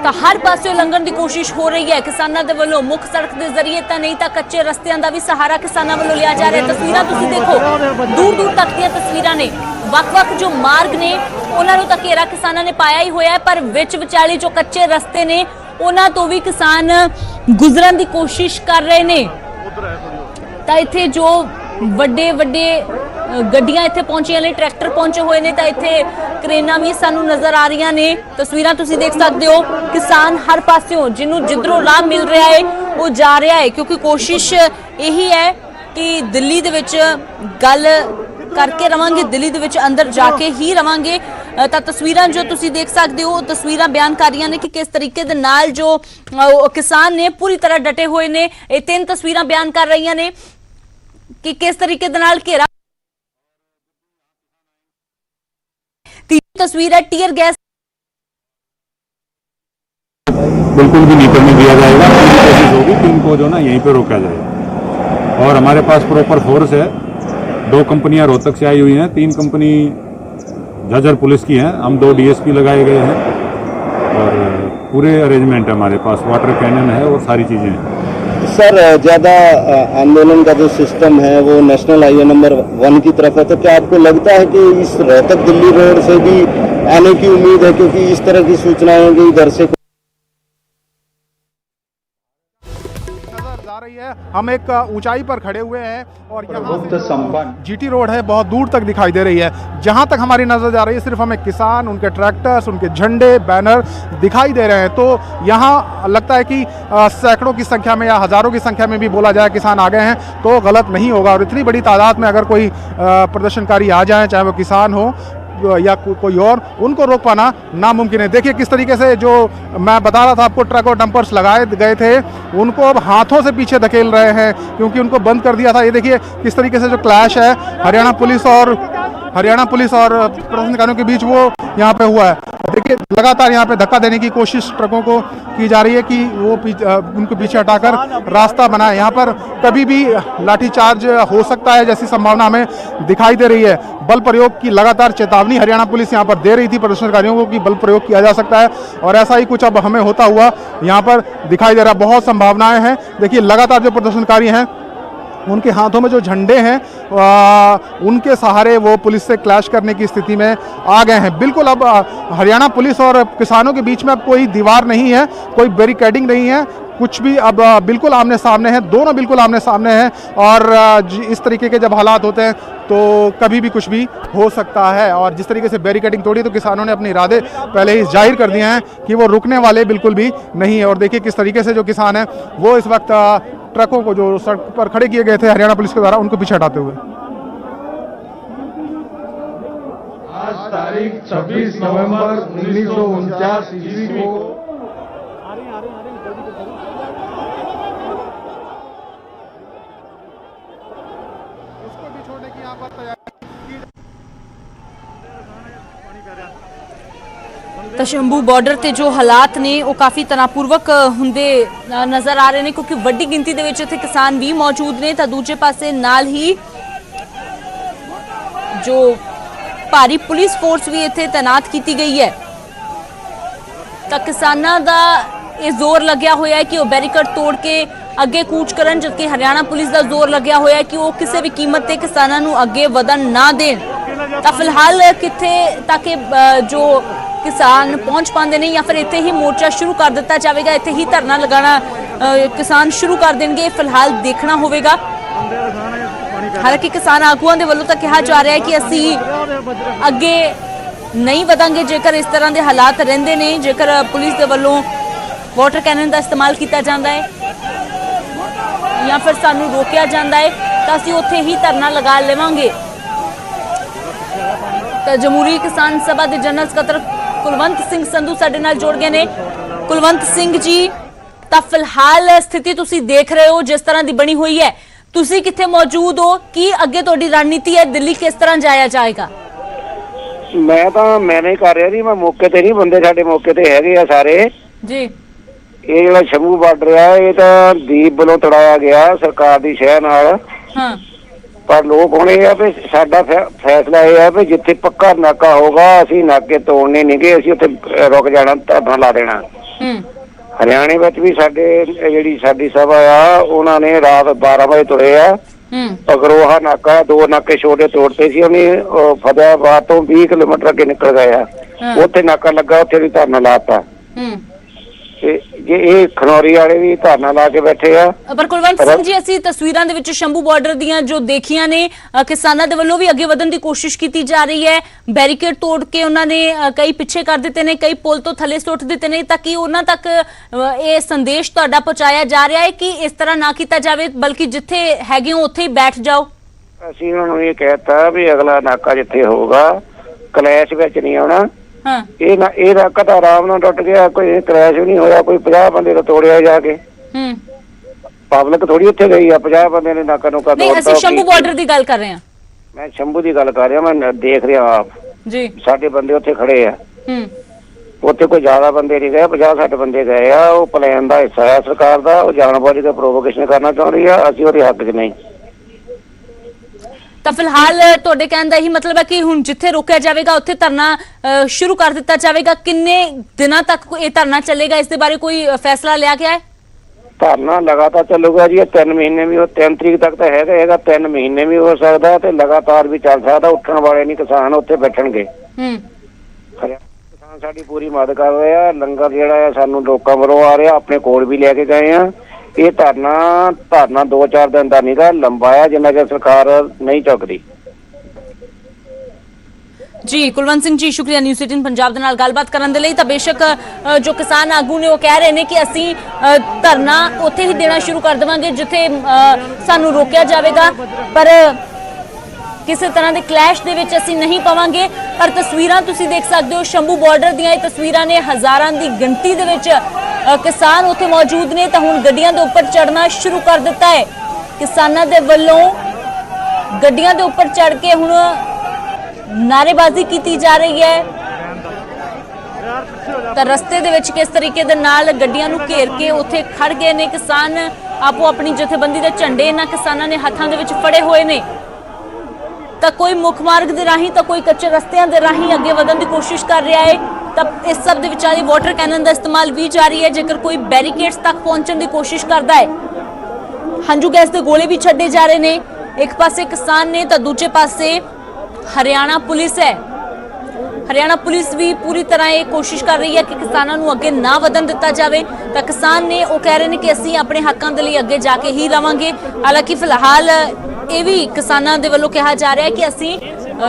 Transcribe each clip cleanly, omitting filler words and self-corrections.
ਤਾਂ ਹਰ ਪਾਸੇ ਲੰਘਣ ਦੀ ਕੋਸ਼ਿਸ਼ ਹੋ ਰਹੀ ਹੈ ਕਿਸਾਨਾਂ ਦੇ ਵੱਲੋਂ। ਮੁੱਖ ਸੜਕ ਦੇ ਜ਼ਰੀਏ ਤਾਂ ਨਹੀਂ ਤਾਂ ਕੱਚੇ ਰਸਤਿਆਂ ਦਾ ਵੀ ਸਹਾਰਾ ਕਿਸਾਨਾਂ ਵੱਲੋਂ ਲਿਆ ਜਾ ਰਿਹਾ। ਤਸਵੀਰਾਂ ਤੁਸੀਂ ਦੇਖੋ, ਦੂਰ ਦੂਰ ਤੱਕ ਦੀਆਂ ਤਸਵੀਰਾਂ ਨੇ। ਵੱਖ-ਵੱਖ ਜੋ ਮਾਰਗ ਨੇ ਉਹਨਾਂ ਨੂੰ ਤਾਂ ਘੇਰਾ ਕਿਸਾਨਾਂ ਨੇ ਪਾਇਆ ਹੀ ਹੋਇਆ ਹੈ, ਪਰ ਵਿੱਚ ਵਿਚਾਲੇ ਜੋ ਕੱਚੇ ਰਸਤੇ ਨੇ ਉਹਨਾਂ ਤੋਂ ਵੀ ਕਿਸਾਨ ਗੁਜ਼ਰਨ ਦੀ ਕੋਸ਼ਿਸ਼ ਕਰ ਰਹੇ ਨੇ। ਤਾਂ ਇੱਥੇ ਜੋ ਵੱਡੇ ਗੱਡੀਆਂ ਇੱਥੇ ਪਹੁੰਚੀਆਂ ਨੇ, ਟਰੈਕਟਰ ਪਹੁੰਚੇ ਹੋਏ ਨੇ, ਤਾਂ ਇੱਥੇ ਕ੍ਰੇਨਾਂ ਵੀ ਸਾਨੂੰ ਨਜ਼ਰ ਆ ਰਹੀਆਂ ਨੇ। ਤਸਵੀਰਾਂ ਤੁਸੀਂ ਦੇਖ ਸਕਦੇ ਹੋ, ਕਿਸਾਨ ਹਰ ਪਾਸਿਓਂ ਜਿਹਨੂੰ ਜਿੱਧਰੋਂ ਲਾਭ ਮਿਲ ਰਿਹਾ ਹੈ ਉਹ ਜਾ ਰਿਹਾ ਹੈ, ਕਿਉਂਕਿ ਕੋਸ਼ਿਸ਼ ਇਹੀ ਹੈ ਕਿ ਦਿੱਲੀ ਦੇ ਵਿੱਚ ਗੱਲ ਕਰਕੇ ਰਵਾਂਗੇ, ਦਿੱਲੀ ਦੇ ਵਿੱਚ ਅੰਦਰ ਜਾ ਕੇ ਹੀ ਰਵਾਂਗੇ। ਤਾਂ ਤਸਵੀਰਾਂ ਜੋ ਤੁਸੀਂ ਦੇਖ ਸਕਦੇ ਹੋ, ਤਸਵੀਰਾਂ ਬਿਆਨ ਕਰ ਰਹੀਆਂ ਨੇ ਕਿ ਕਿਸ ਤਰੀਕੇ ਦੇ ਨਾਲ ਜੋ ਕਿਸਾਨ ਨੇ ਪੂਰੀ ਤਰ੍ਹਾਂ ਡਟੇ ਹੋਏ ਨੇ। ਇਹ ਤਿੰਨ ਤਸਵੀਰਾਂ ਬਿਆਨ ਕਰ ਰਹੀਆਂ ਨੇ कि किस तरीके दे नाल घेरा। तीसरी तस्वीर है टीयर गैस, बिल्कुल भी नहीं करने दिया जाएगा। कोशिश होगी कि इनको जो ना यहीं पे रोका जाए। और हमारे पास प्रॉपर फोर्स है। 2 कंपनियां रोहतक से आई हुई हैं, 3 कंपनी झज्जर पुलिस की हैं, हम 2 DSP लगाए गए हैं और पूरे अरेंजमेंट है हमारे पास। वाटर कैनन है और सारी चीज़ें हैं। सर, ज़्यादा आंदोलन का जो सिस्टम है वो नेशनल हाईवे नंबर 1 की तरफ है, तो क्या आपको लगता है कि इस रोहतक दिल्ली रोड से भी आने की उम्मीद है, क्योंकि इस तरह की सूचनाएं भी इधर से जा रही है। हम एक ऊंचाई पर खड़े हुए हैं और यहाँ से GT रोड है बहुत दूर तक दिखाई दे रही है। जहाँ तक हमारी नजर जा रही है सिर्फ हमें किसान, उनके ट्रैक्टर्स, उनके झंडे, बैनर दिखाई दे रहे हैं। तो यहाँ लगता है कि सैकड़ों की संख्या में या हजारों की संख्या में भी बोला जाए किसान आ गए हैं तो गलत नहीं होगा। और इतनी बड़ी तादाद में अगर कोई प्रदर्शनकारी आ जाए, चाहे वो किसान हो या कोई और, उनको रोक पाना नामुमकिन है। देखिए किस तरीके से जो मैं बता रहा था आपको, ट्रक और डंपर्स लगाए गए थे उनको अब हाथों से पीछे धकेल रहे हैं क्योंकि उनको बंद कर दिया था। ये देखिए किस तरीके से जो क्लैश है हरियाणा पुलिस और प्रदर्शनकारियों के बीच वो यहाँ पे हुआ है। देखिए लगातार यहाँ पे धक्का देने की कोशिश ट्रकों को की जा रही है कि वो उनको पीछे हटाकर रास्ता बनाए। यहाँ पर कभी भी लाठीचार्ज हो सकता है जैसी संभावना हमें दिखाई दे रही है। बल प्रयोग की लगातार चेतावनी हरियाणा पुलिस यहाँ पर दे रही थी प्रदर्शनकारियों को कि बल प्रयोग किया जा सकता है और ऐसा ही कुछ अब हमें होता हुआ यहाँ पर दिखाई दे रहा है। बहुत संभावनाएं हैं। देखिए लगातार जो प्रदर्शनकारी हैं उनके हाथों में जो झंडे हैं उनके सहारे वो पुलिस से क्लैश करने की स्थिति में आ गए हैं। बिल्कुल अब हरियाणा पुलिस और किसानों के बीच में अब कोई दीवार नहीं है, कोई बैरिकेडिंग नहीं है, कुछ भी अब बिल्कुल आमने सामने हैं, दोनों बिल्कुल आमने सामने हैं। और इस तरीके के जब हालात होते हैं तो कभी भी कुछ भी हो सकता है। और जिस तरीके से बैरिकेडिंग तोड़ी तो किसानों ने अपने इरादे पहले ही जाहिर कर दिए हैं कि वो रुकने वाले बिल्कुल भी नहीं है। और देखिए किस तरीके से जो किसान हैं वो इस वक्त ट्रकों को जो सड़क पर खड़े किए गए थे हरियाणा पुलिस के द्वारा उनको पीछे हटाते हुए। आज तारीख 26 नवंबर 1949 ईस्वी को ਤਾਂ ਸ਼ੰਭੂ ਬਾਰਡਰ ਤੇ ਜੋ ਹਾਲਾਤ ਨੇ ਉਹ ਕਾਫੀ ਤਣਾਅਪੂਰਵਕ ਹੁੰਦੇ ਨਜ਼ਰ ਆ ਰਹੇ ਨੇ ਕਿਉਂਕਿ ਵੱਡੀ ਗਿਣਤੀ ਦੇ ਵਿੱਚ ਇੱਥੇ ਕਿਸਾਨ ਵੀ ਮੌਜੂਦ ਨੇ। ਤਾਂ ਦੂਜੇ ਪਾਸੇ ਨਾਲ ਹੀ ਜੋ ਭਾਰੀ ਪੁਲਿਸ ਫੋਰਸ ਵੀ ਇੱਥੇ ਤੈਨਾਤ ਕੀਤੀ ਗਈ ਹੈ। ਤਾਂ ਕਿਸਾਨਾਂ ਦਾ ਇਹ ਜ਼ੋਰ ਲੱਗਿਆ ਹੋਇਆ ਹੈ ਕਿ ਉਹ ਬੈਰੀਕੇਡ ਤੋੜ ਕੇ ਅੱਗੇ ਕੂਚ ਕਰਨ, ਜਦਕਿ ਹਰਿਆਣਾ ਪੁਲਿਸ ਦਾ ਜ਼ੋਰ ਲੱਗਿਆ ਹੋਇਆ ਹੈ ਕਿ ਉਹ ਕਿਸੇ ਵੀ ਕੀਮਤ ਤੇ ਕਿਸਾਨਾਂ ਨੂੰ ਅੱਗੇ ਵਧਣ ਨਾ ਦੇਣ। ਤਾਂ ਫਿਲਹਾਲ ਕਿੱਥੇ ਤੱਕ ਜੋ किसान पहुंच पाते नहीं या फिर इत्थे ही मोर्चा शुरू कर दिता जाएगा, इत्थे ही धरना लगाना किसान शुरू कर देंगे, फिलहाल देखना होगा। हालांकि किसान आगुआं दे वल्लों तां कहा जा रहा है कि असीं अगे नहीं वधांगे जेकर इस तरह के हालात रहिंदे ने, जेकर पुलिस दे वल्लों वाटर कैनन का इस्तेमाल किया जाता है या फिर सानू रोकिया जाता है तो असीं उत्थे ही धरना लगा लवांगे। तो जमहूरी किसान सभा के जनरल सकत्तर कुलवंत सिंह संधू साडे नाल जुड़ गए ने। कुलवंत सिंह जी, तां फिलहाल स्थिति तुसीं देख रहे हो जिस तरह की बनी हुई है, तुसीं कित्थे मौजूद हो, की अगे तुहाडी रणनीति है, दिल्ली किस तरह जाया जाएगा? मैं तो मैंने कर रहा जी, मैं मौके ते नहीं, बंदे साडे मौके ते हैगे आ सारे जी। ਇਹ ਜਿਹੜਾ ਸ਼ੰਭੂ ਬਾਰਡਰ ਆ ਇਹ ਤਾਂ ਦੀਪ ਵੱਲੋਂ ਤੜਾਇਆ ਗਿਆ ਸਰਕਾਰ ਦੀ ਸ਼ਹਿ ਨਾਲ। ਹਾਂ ਪਰ ਲੋਕ ਹੁਣ ਇਹ ਆ ਵੀ ਸਾਡਾ ਫੈਸਲਾ ਇਹ ਆ ਵੀ ਜਿੱਥੇ ਪੱਕਾ ਨਾਕਾ ਹੋਗਾ ਅਸੀਂ ਨਾਕੇ ਤੋੜਨੇ ਨਹੀਂਗੇ, ਅਸੀਂ ਉੱਥੇ ਰੁਕ ਜਾਣਾ, ਧਰਨਾ ਲਾ ਦੇਣਾ। ਹਰਿਆਣੇ ਵਿੱਚ ਵੀ ਸਾਡੇ ਜਿਹੜੀ ਸਾਡੀ ਸਭਾ ਆ ਉਹਨਾਂ ਨੇ ਰਾਤ 12 ਵਜੇ ਤੁਰੇ ਆ। ਅਗਰੋਹਾ ਨਾਕਾ 2 ਨਾਕੇ ਛੋਟੇ ਤੋੜਤੇ ਸੀ ਉਹਨੇ, ਫਤਿਆਬਾਦ ਤੋਂ 20 ਕਿਲੋਮੀਟਰ ਅੱਗੇ ਨਿਕਲ ਗਏ ਆ, ਉੱਥੇ ਨਾਕਾ ਲੱਗਾ, ਉੱਥੇ ਵੀ ਧਰਨਾ ਲਾਤਾ। ਤੇ ਜੇ ਇਹ ਖਨੌਰੀ ਵਾਲੇ ਵੀ ਧਰਨਾ ਲਾ ਕੇ ਬੈਠੇ ਆ। ਪਰ ਕੁਲਵੰਤ ਸਿੰਘ ਜੀ, ਅਸੀਂ ਤਸਵੀਰਾਂ ਦੇ ਵਿੱਚ ਸ਼ੰਭੂ ਬਾਰਡਰ ਦੀਆਂ ਜੋ ਦੇਖੀਆਂ ਨੇ, ਕਿਸਾਨਾਂ ਦੇ ਵੱਲੋਂ ਵੀ ਅੱਗੇ ਵਧਣ ਦੀ ਕੋਸ਼ਿਸ਼ ਕੀਤੀ ਜਾ ਰਹੀ ਹੈ। ਬੈਰੀਕੇਡ ਤੋੜ ਕੇ ਉਹਨਾਂ ਨੇ ਕਈ ਪਿੱਛੇ ਕਰ ਦਿੱਤੇ ਨੇ, ਕਈ ਪੁਲ ਤੋਂ ਥੱਲੇ ਸੁੱਟ ਦਿੱਤੇ ਨੇ, ਤਾਂ ਕਿ ਉਹਨਾਂ ਤੱਕ ਇਹ ਸੰਦੇਸ਼ ਤੁਹਾਡਾ ਪਹੁੰਚਾਇਆ ਜਾ ਰਿਹਾ ਹੈ ਕਿ ਇਸ ਤਰ੍ਹਾਂ ਨਾ ਕੀਤਾ ਜਾਵੇ, ਬਲਕਿ ਜਿੱਥੇ ਹੈਗੇ ਹੋ ਉੱਥੇ ਹੀ ਬੈਠ ਜਾਓ। ਅਸੀਂ ਉਹਨਾਂ ਨੂੰ ਇਹ ਕਹਿਤਾ ਵੀ ਅਗਲਾ ਨਾਕਾ ਜਿੱਥੇ ਹੋਊਗਾ ਕਲੈਸ਼ ਵਿੱਚ ਨਹੀਂ ਆਉਣਾ। ਇਹ ਨਾਕਾ ਤਾਂ ਆਰਾਮ ਨਾਲ ਟੁੱਟ ਗਿਆ, ਕੋਈ ਕਲੈਸ਼ ਵੀ ਨਹੀਂ ਹੋਇਆ, ਕੋਈ 50 ਬੰਦੇ ਦਾ ਤੋੜਿਆ ਜਾ ਕੇ। ਪਬਲਿਕ ਥੋੜੀ ਉੱਥੇ ਗਈ ਆ, 50 ਬੰਦੇ ਨੇ ਨਾਕਾ ਨੂੰ ਨਹੀਂ, ਅਸੀਂ ਸ਼ੰਭੂ ਬਾਰਡਰ ਦੀ ਗੱਲ ਕਰ ਰਹੇ ਹਾਂ। ਮੈਂ ਸ਼ੰਭੂ ਦੀ ਗੱਲ ਕਰ ਰਿਹਾ, ਮੈਂ ਦੇਖ ਰਿਹਾ ਆਪ ਜੀ, ਸਾਡੇ ਬੰਦੇ ਉੱਥੇ ਖੜੇ ਆ। ਉੱਥੇ ਕੋਈ ਜ਼ਿਆਦਾ ਬੰਦੇ ਨਹੀਂ ਗਏ, 50-60 ਬੰਦੇ ਗਏ ਆ। ਉਹ ਪਲਾਨ ਦਾ ਹਿੱਸਾ ਹੈ ਸਰਕਾਰ ਦਾ, ਉਹ ਜਾਣਬੁੱਝ ਕੇ ਪ੍ਰੋਵੋਕੇਸ਼ਨ ਕਰਨਾ ਚਾਹ ਰਹੀ ਆ, ਅਸੀਂ ਉਹਦੇ ਹੱਕ 'ਚ ਨਹੀਂ। ਤਾਂ ਫਿਲਹਾਲ ਤੁਹਾਡੇ ਕਹਿਣ ਦਾ ਇਹੀ ਮਤਲਬ ਹੈ ਕਿ ਹੁਣ ਜਿੱਥੇ ਰੋਕਿਆ ਜਾਵੇਗਾ ਉੱਥੇ ਧਰਨਾ ਸ਼ੁਰੂ ਕਰ ਦਿੱਤਾ ਜਾਵੇਗਾ। ਕਿੰਨੇ ਦਿਨਾਂ ਤੱਕ ਇਹ ਧਰਨਾ ਚੱਲੇਗਾ, ਇਸ ਦੇ ਬਾਰੇ ਕੋਈ ਫੈਸਲਾ ਲਿਆ ਗਿਆ ਹੈ? ਧਰਨਾ ਲਗਾਤਾਰ ਚੱਲੂਗਾ ਜੀ, 3 ਮਹੀਨੇ ਵੀ, ਉਹ 3 ਤਰੀਕ ਤੱਕ ਤਾਂ ਹੈਗਾ 3 ਮਹੀਨੇ ਵੀ ਹੋ ਸਕਦਾ ਤੇ ਲਗਾਤਾਰ ਵੀ ਚੱਲ ਸਕਦਾ। ਉੱਠਣ ਵਾਲੇ ਨਹੀਂ ਕਿਸਾਨ ਉੱਥੇ ਬੈਠਣਗੇ। ਕਿਸਾਨ ਸਾਡੀ ਪੂਰੀ ਮਦਦ ਕਰ ਰਹੇ ਆ। ਲੰਗਰ ਜਿਹੜਾ ਆ ਸਾਨੂੰ ਲੋਕਾਂ ਵੱਲੋਂ ਆ ਰਿਹਾ, ਆਪਣੇ ਕੋਲ ਵੀ ਲੈ ਕੇ ਗਏ ਆ। ਇਹ ਧਰਨਾ 2-4 ਦਿਨ ਦਾ ਨਹੀਂਗਾ, ਲੰਬਾ ਆ, ਜਿੰਨਾ ਚਿਰ ਸਰਕਾਰ ਨਹੀਂ ਝੁਕਦੀ। ਜੀ ਕੁਲਵੰਤ ਸਿੰਘ ਜੀ, ਸ਼ੁਕਰੀਆ ਨਿਊਜ਼ 18 ਪੰਜਾਬ ਦੇ ਨਾਲ ਗੱਲਬਾਤ ਕਰਨ ਦੇ ਲਈ। ਤਾਂ ਬੇਸ਼ੱਕ ਜੋ ਕਿਸਾਨ ਆਗੂ ਨੇ ਉਹ ਕਹਿ ਰਹੇ ਨੇ ਕਿ ਅਸੀਂ ਧਰਨਾ ਉੱਥੇ ਹੀ ਦੇਣਾ ਸ਼ੁਰੂ ਕਰ ਦੇਵਾਂਗੇ ਜਿੱਥੇ ਸਾਨੂੰ ਰੋਕਿਆ ਜਾਵੇਗਾ, ਪਰ ਕਿਸੇ ਤਰ੍ਹਾਂ ਦੇ ਕਲੈਸ਼ ਦੇ ਵਿੱਚ ਅਸੀਂ ਨਹੀਂ ਪਵਾਂਗੇ। ਪਰ ਤਸਵੀਰਾਂ ਤੁਸੀਂ ਦੇਖ ਸਕਦੇ ਹੋ ਸ਼ੰਭੂ ਬਾਰਡਰ ਦੀਆਂ, ਇਹ ਤਸਵੀਰਾਂ ਨੇ, ਹਜ਼ਾਰਾਂ ਦੀ ਗਿਣਤੀ ਦੇ ਵਿੱਚ ਕਿਸਾਨ ਉੱਥੇ ਮੌਜੂਦ ਨੇ। ਤਾਂ ਹੁਣ ਗੱਡੀਆਂ ਦੇ ਉੱਪਰ ਚੜ੍ਹਨਾ ਸ਼ੁਰੂ ਕਰ ਦਿੱਤਾ ਹੈ ਕਿਸਾਨਾਂ ਦੇ ਵੱਲੋਂ। ਗੱਡੀਆਂ ਦੇ ਉੱਪਰ ਚੜ੍ਹ ਕੇ ਹੁਣ ਨਾਅਰੇਬਾਜ਼ੀ ਕੀਤੀ ਜਾ ਰਹੀ ਹੈ। ਤਾਂ ਰਸਤੇ ਦੇ ਵਿੱਚ ਕਿਸ ਤਰੀਕੇ ਦੇ ਨਾਲ ਗੱਡੀਆਂ ਨੂੰ ਘੇਰ ਕੇ ਉੱਥੇ ਖੜ ਗਏ ਨੇ ਕਿਸਾਨ, ਆਪੋ ਆਪਣੀ ਜਥੇਬੰਦੀ ਦੇ ਝੰਡੇ ਇਹਨਾਂ ਕਿਸਾਨਾਂ ਨੇ ਹੱਥਾਂ ਦੇ ਵਿੱਚ ਫੜੇ ਹੋਏ ਨੇ। ਤਾਂ ਕੋਈ ਮੁੱਖ ਮਾਰਗ ਦੇ ਰਾਹੀਂ ਤਾਂ ਕੋਈ ਕੱਚੇ ਰਸਤਿਆਂ ਦੇ ਰਾਹੀਂ ਅੱਗੇ ਵਧਣ ਦੀ ਕੋਸ਼ਿਸ਼ ਕਰ ਰਿਹਾ ਹੈ। ਤਾਂ ਇਸ ਸਭ ਦੇ ਵਿਚਾਲੇ ਵਾਟਰ ਕੈਨਨ ਦਾ ਇਸਤੇਮਾਲ ਵੀ ਜਾਰੀ ਹੈ। ਜੇਕਰ ਕੋਈ ਬੈਰੀਕੇਡਸ ਤੱਕ ਪਹੁੰਚਣ ਦੀ ਕੋਸ਼ਿਸ਼ ਕਰਦਾ ਹੈ, ਹੰਝੂ ਗੈਸ ਦੇ ਗੋਲੇ ਵੀ ਛੱਡੇ ਜਾ ਰਹੇ ਨੇ। ਇੱਕ ਪਾਸੇ ਕਿਸਾਨ ਨੇ ਤਾਂ ਦੂਜੇ ਪਾਸੇ ਹਰਿਆਣਾ ਪੁਲਿਸ ਹੈ। ਹਰਿਆਣਾ ਪੁਲਿਸ ਵੀ ਪੂਰੀ ਤਰ੍ਹਾਂ ਇਹ ਕੋਸ਼ਿਸ਼ ਕਰ ਰਹੀ ਹੈ ਕਿ ਕਿਸਾਨਾਂ ਨੂੰ ਅੱਗੇ ਨਾ ਵਧਣ ਦਿੱਤਾ ਜਾਵੇ। ਤਾਂ ਕਿਸਾਨ ਨੇ ਉਹ ਕਹਿ ਰਹੇ ਨੇ ਕਿ ਅਸੀਂ ਆਪਣੇ ਹੱਕਾਂ ਦੇ ਲਈ ਅੱਗੇ ਜਾ ਕੇ ਹੀ ਰਵਾਂਗੇ। ਹਾਲਾਂਕਿ ਫਿਲਹਾਲ ਇਹ ਵੀ ਕਿਸਾਨਾਂ ਦੇ ਵੱਲੋਂ ਕਿਹਾ ਜਾ ਰਿਹਾ ਹੈ ਕਿ ਅਸੀਂ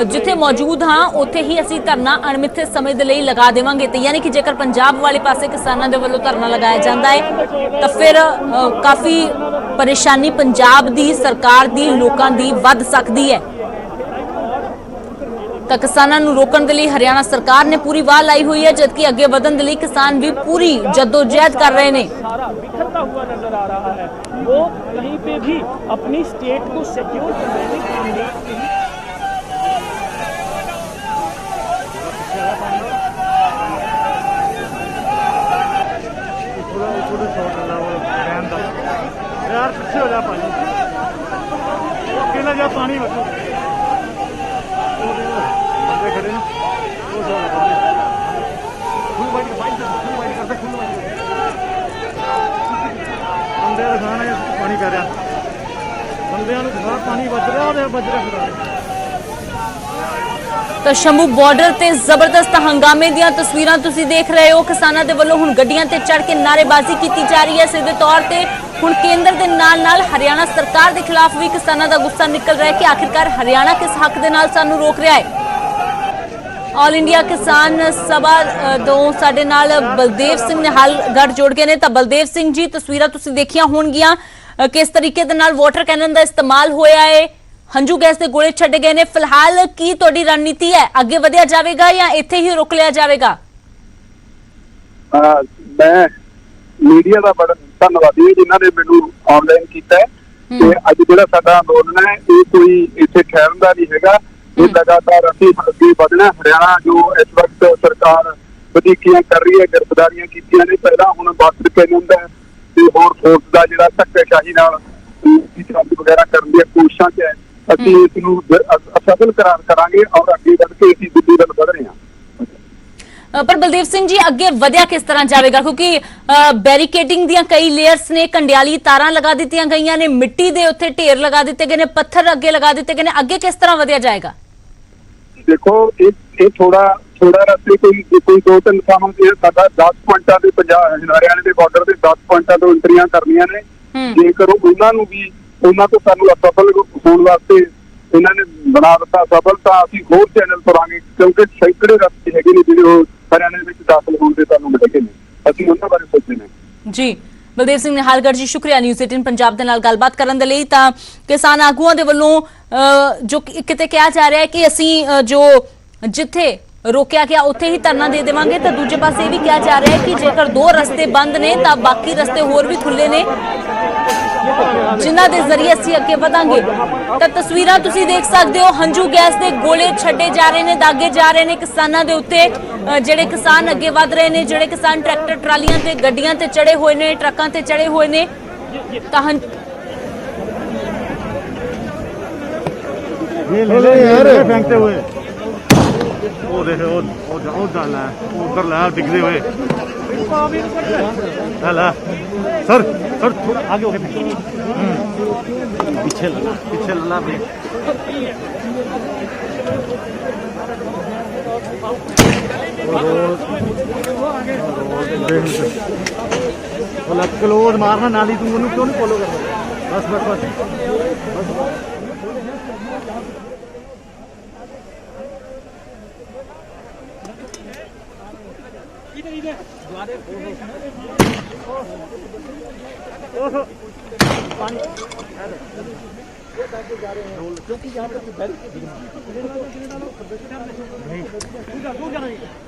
ਜਿੱਥੇ ਮੌਜੂਦ ਹਾਂ ਉੱਥੇ ਹੀ ਅਸੀਂ ਧਰਨਾ ਅਣਮਿੱਥੇ ਸਮੇਂ ਦੇ ਲਈ ਲਗਾ ਦੇਵਾਂਗੇ। ਤੇ ਯਾਨੀ ਕਿ ਜੇਕਰ ਪੰਜਾਬ ਵਾਲੇ ਪਾਸੇ ਕਿਸਾਨਾਂ ਦੇ ਵੱਲੋਂ ਧਰਨਾ ਲਗਾਇਆ ਜਾਂਦਾ ਹੈ ਤਾਂ ਫਿਰ ਕਾਫੀ ਪਰੇਸ਼ਾਨੀ ਪੰਜਾਬ ਦੀ, ਸਰਕਾਰ ਦੀ, ਲੋਕਾਂ ਦੀ ਵੱਧ ਸਕਦੀ ਹੈ। ਤਾਂ ਕਿਸਾਨਾਂ ਨੂੰ ਰੋਕਣ ਦੇ ਲਈ ਹਰਿਆਣਾ ਸਰਕਾਰ ਨੇ ਪੂਰੀ ਵਾਹ ਲਾਈ ਹੋਈ ਹੈ, ਜਦਕਿ ਅੱਗੇ ਵਧਣ ਦੇ ਲਈ ਕਿਸਾਨ ਵੀ ਪੂਰੀ जद्दोजहद कर रहे हैं। सारा बिखरता हुआ नजर आ रहा है, वो कहीं पे भी अपनी स्टेट को सिक्योर करने में कामयाब नहीं। यार पीछे हो जा, पानी अकेला जा, पानी बंदे खड़े ना, ਬੰਦੇ ਦਾ ਖਾਣਾ ਪਾਣੀ ਪੈ ਰਿਹਾ, ਬੰਦਿਆਂ ਨੂੰ ਸਾਰਾ ਪਾਣੀ ਵੱਜ ਰਿਹਾ, ਉਹਦੇ ਵੱਜ ਰਿਹਾ। ਤਾਂ ਸ਼ੰਭੂ ਬਾਰਡਰ ਤੇ ਜ਼ਬਰਦਸਤ ਹੰਗਾਮੇ ਦੀਆਂ ਤਸਵੀਰਾਂ ਤੁਸੀਂ ਦੇਖ ਰਹੇ ਹੋ। ਕਿਸਾਨਾਂ ਦੇ ਵੱਲੋਂ ਹੁਣ ਗੱਡੀਆਂ ਤੇ ਚੜ੍ਹ ਕੇ ਨਾਅਰੇਬਾਜ਼ੀ ਕੀਤੀ ਜਾ ਰਹੀ ਹੈ। ਸਿੱਧੇ ਤੌਰ ਤੇ ਹੁਣ ਕੇਂਦਰ ਦੇ ਨਾਲ-ਨਾਲ ਹਰਿਆਣਾ ਸਰਕਾਰ ਦੇ ਖਿਲਾਫ ਵੀ ਕਿਸਾਨਾਂ ਦਾ ਗੁੱਸਾ ਨਿਕਲ ਰਿਹਾ ਹੈ ਕਿ ਆਖਿਰਕਾਰ ਹਰਿਆਣਾ ਕਿਸ ਹੱਕ ਦੇ ਨਾਲ ਸਾਨੂੰ ਰੋਕ ਰਿਹਾ ਹੈ। ਆਲ ਇੰਡੀਆ ਕਿਸਾਨ ਸਭਾ ਤੋਂ ਸਾਡੇ ਨਾਲ ਬਲਦੇਵ ਸਿੰਘ ਨਿਹਾਲ ਗੱਠ ਜੋੜ ਗਏ ਨੇ। ਤਾਂ ਬਲਦੇਵ ਸਿੰਘ ਜੀ, ਤਸਵੀਰਾਂ ਤੁਸੀਂ ਦੇਖੀਆਂ ਹੋਣਗੀਆਂ, ਕਿਸ ਤਰੀਕੇ ਦੇ ਨਾਲ ਵਾਟਰ ਕੈਨਨ ਦਾ ਇਸਤੇਮਾਲ ਹੋਇਆ ਹੈ, ਹੰਝੂ ਗੈਸ ਦੇ ਗੋਲੇ ਛੱਡੇ ਗਏ ਨੇ। ਫਿਲਹਾਲ ਕੀ ਤੁਹਾਡੀ ਰਣਨੀਤੀ ਹੈ, ਅੱਗੇ ਵਧਿਆ ਜਾਵੇਗਾ ਜਾਂ ਇੱਥੇ ਹੀ ਰੁਕ ਲਿਆ ਜਾਵੇਗਾ? ਮੈਂ ਮੀਡੀਆ ਦਾ ਬੜਾ ਧੰਨਵਾਦੀ ਹਾਂ ਜਿਨ੍ਹਾਂ ਨੇ ਮੈਨੂੰ ਆਨਲਾਈਨ ਕੀਤਾ ਤੇ ਅੱਜ ਜਿਹੜਾ ਸਾਡਾ ਅੰਦੋਲਨ ਹੈ ਇਹ ਕੋਈ ਇੱਥੇ ਠਹਿਰਨ ਦਾ ਨਹੀਂ ਹੈਗਾ। ਇਹ ਲਗਾਤਾਰ ਅਸੀਂ ਅੱਗੇ ਵਧਣਾ। ਹਰਿਆਣਾ ਜੋ ਇਸ ਵਕਤ ਸਰਕਾਰ ਵਧੀਕੀਆਂ ਕਰ ਰਹੀ ਹੈ, ਗ੍ਰਿਫਤਾਰੀਆਂ ਕੀਤੀਆਂ ਨੇ। ਪਹਿਲਾਂ ਹੁਣ ਬਾਸਰ ਕਹਿੰਦਾ ਤੇ ਹੋਰ ਫੋਰਸ ਦਾ ਜਿਹੜਾ ਧੱਕੇਸ਼ਾਹੀ ਨਾਲ ਚਾਬੀ ਵਗੈਰਾ ਕਰਨ ਦੀਆਂ ਕੋਸ਼ਿਸ਼ਾਂ 'ਚ ਹੈ। ਅਸੀਂ ਇਸ ਨੂੰ ਅਸਫਲ ਕਰਾਰ ਕਰਾਂਗੇ ਔਰ ਅੱਗੇ ਵੱਧ ਕੇ ਅਸੀਂ ਦਿੱਲੀ ਵੱਲ ਵਧ ਰਹੇ ਹਾਂ। ਪਰ ਬਲਦੇਵ ਸਿੰਘ ਜੀ, ਅੱਗੇ ਵਧਿਆ ਕਿਸ ਤਰ੍ਹਾਂ ਜਾਵੇਗਾ? ਕਿਉਂਕਿ ਬੈਰੀਕੇਡਿੰਗ ਦੀਆਂ ਕਈ ਲੇਅਰਸ ਨੇ, ਕੰਡਿਆਲੀ ਤਾਰਾਂ ਲਗਾ ਦਿੱਤੀਆਂ ਗਈਆਂ ਨੇ, ਮਿੱਟੀ ਦੇ ਉੱਤੇ ਢੇਰ ਲਗਾ ਦਿੱਤੇ ਗਏ ਨੇ, ਪੱਥਰ ਅੱਗੇ ਲਗਾ ਦਿੱਤੇ ਗਏ ਨੇ। ਅੱਗੇ ਕਿਸ ਤਰ੍ਹਾਂ ਵਧਿਆ ਜਾਏਗਾ? ਦੇਖੋ, ਇਹ ਥੋੜਾ ਰਸਤੇ ਕੋਈ 2-3 ਥਾਵਾਂ ਤੇ ਸਾਡਾ 10 ਪੁਆਇੰਟਾਂ ਦੇ ਹਰਿਆਣੇ ਦੇ ਬਾਰਡਰ ਦੇ 10 ਪੁਆਇੰਟਾਂ ਤੋਂ ਐਂਟਰੀਆਂ ਕਰਨੀਆਂ ਨੇ। ਜੇਕਰ ਉਹਨਾਂ ਨੂੰ ਵੀ ਉਹਨਾਂ ਤੋਂ ਸਾਨੂੰ ਅਸਫਲ ਹੋਣ ਵਾਸਤੇ ਇਹਨਾਂ ਨੇ ਬਣਾ ਦਿੱਤਾ ਸਫਲ, ਤਾਂ ਅਸੀਂ ਹੋਰ ਚੈਨਲ ਤੁਰਾਂਗੇ, ਕਿਉਂਕਿ ਸੈਂਕੜੇ ਰਸਤੇ ਹੈਗੇ ਨੇ ਜਿਹੜੇ ਉਹ ਹਰਿਆਣੇ ਵਿੱਚ ਦਾਖਲ ਹੋਣ ਦੇ ਸਾਨੂੰ ਮਿਲੇਗੇ ਨੇ। ਅਸੀਂ ਉਹਨਾਂ ਬਾਰੇ ਸੋਚਦੇ ਨੇ। ਜੀ ਬਲਦੇਵ ਸਿੰਘ ਨਿਹਾਲਗੜ੍ਹ ਜੀ, ਸ਼ੁਕਰੀਆ ਨਿਊਜ਼ 18 ਪੰਜਾਬ ਦੇ ਨਾਲ ਗੱਲਬਾਤ ਕਰਨ ਦੇ ਲਈ। ਤਾਂ ਕਿਸਾਨ ਆਗੂਆਂ ਦੇ ਵੱਲੋਂ ਜੋ ਕਿਤੇ ਕਿਹਾ ਜਾ ਰਿਹਾ ਹੈ ਕਿ ਅਸੀਂ ਜੋ ਜਿੱਥੇ ਰੋਕਿਆ ਗਿਆ ਉੱਥੇ ਹੀ ਧਰਨਾ ਦੇ ਦੇਵਾਂਗੇ, ਤਾਂ ਦੂਜੇ ਪਾਸੇ ਇਹ ਵੀ ਕਿਹਾ ਜਾ ਰਿਹਾ ਹੈ ਕਿ ਜੇਕਰ 2 ਰਸਤੇ ਬੰਦ ਨੇ ਤਾਂ ਬਾਕੀ ਰਸਤੇ ਹੋਰ ਵੀ ਖੁੱਲੇ ਨੇ ਜਿਨ੍ਹਾਂ ਦੇ ਜ਼ਰੀਏ ਅਸੀਂ ਅੱਗੇ ਵਧਾਂਗੇ। ਤਾਂ ਤਸਵੀਰਾਂ ਤੁਸੀਂ ਦੇਖ ਸਕਦੇ ਹੋ, ਹੰਝੂ ਗੈਸ ਦੇ ਗੋਲੇ ਛੱਡੇ ਜਾ ਰਹੇ ਨੇ, ਦਾਗੇ ਜਾ ਰਹੇ ਨੇ ਕਿਸਾਨਾਂ ਦੇ ਉੱਤੇ। ਜਿਹੜੇ ਕਿਸਾਨ ਅੱਗੇ ਵਧ ਰਹੇ ਨੇ, ਜਿਹੜੇ ਕਿਸਾਨ ਟਰੈਕਟਰ ਟਰਾਲੀਆਂ ਤੇ ਗੱਡੀਆਂ ਤੇ ਚੜੇ ਹੋਏ ਨੇ, ਟਰੱਕਾਂ ਤੇ ਚੜੇ ਹੋਏ ਨੇ, ਤਾਂ फेंकते हुए वो देखे वो डाला है उधर ला दिखते हुए ला सर थोड़ा आगे हो गए पीछे ला क्लोज मारना नाली तू क्यों नहीं फॉलो कर रहा? बस